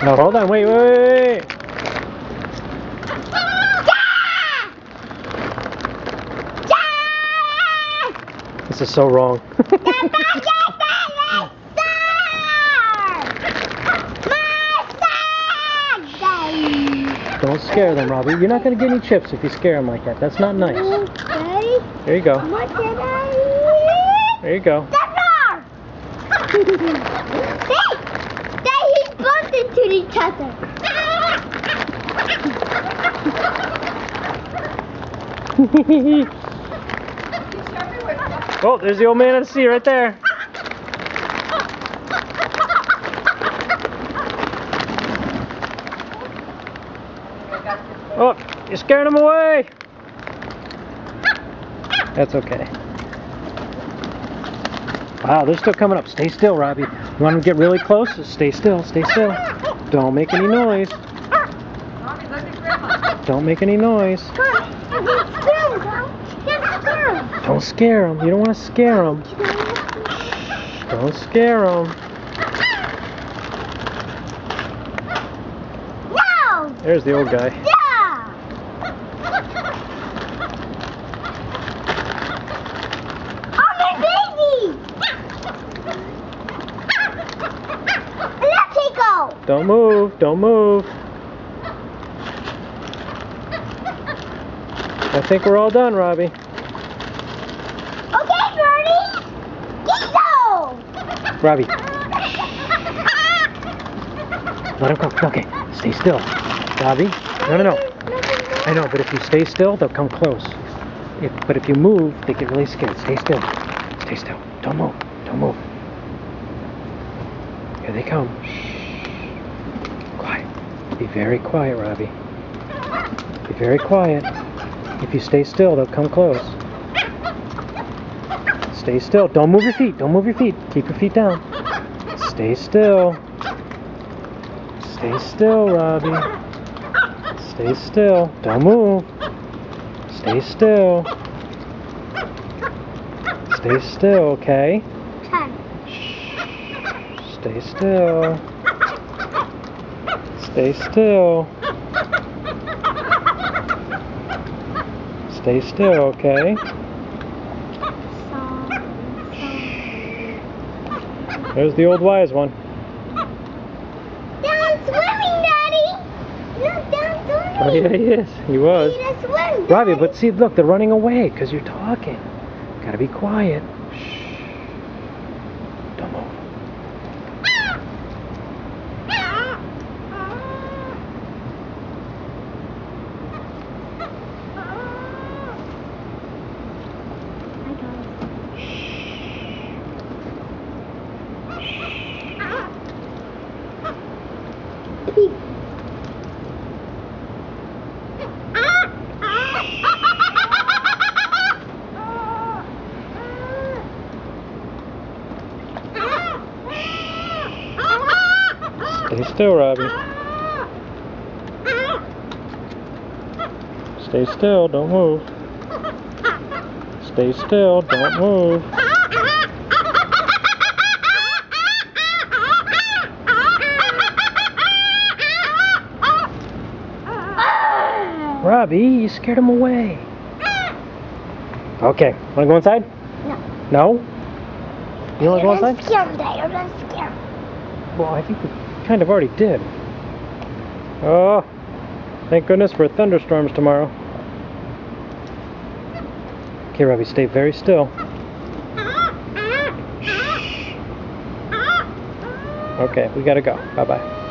No, hold on, wait. This is so wrong. Don't scare them, Robbie. You're not going to get any chips if you scare them like that. That's not nice. Okay. There you go. There you go. They bumped into each other. Oh, there's the old man at the sea right there. Oh, you're scaring him away. That's okay. Wow, they're still coming up. Stay still, Robbie. You want them to get really close? Stay still, stay still. Don't make any noise. Don't make any noise. Don't scare them. You don't want to scare them. Don't scare them. No! There's the old guy. Yeah! Oh, my baby! Let it go! Don't move. Don't move. I think we're all done, Robbie. Okay, Bernie! Go! Robbie. Let him go. Okay, stay still. Robbie. No. I know, but if you stay still, they'll come close. But if you move, they get really scared. Stay still. Stay still. Don't move. Don't move. Here they come. Shh. Quiet. Be very quiet, Robbie. Be very quiet. If you stay still, they'll come close. Stay still. Don't move your feet. Don't move your feet. Keep your feet down. Stay still. Stay still, Robbie. Stay still. Don't move. Stay still. Stay still, okay? Stay still. Stay still. Stay still, okay? There's the old wise one. Down swimming, Daddy! Look, down swimming! Oh yeah, he is. He was. Need to swim, Robbie, Daddy. but see, look, they're running away because you're talking. Gotta be quiet. Shh. Don't move. Stay still, Robbie. Stay still, don't move. Stay still, don't move. Robbie, you scared him away. Okay, wanna go inside? No. No? You wanna go inside? Don't scare him, Daddy. Don't scare him. Well, I think we kind of already did. Oh, thank goodness for thunderstorms tomorrow. Okay, Robbie, stay very still. Okay, we gotta go. Bye-bye.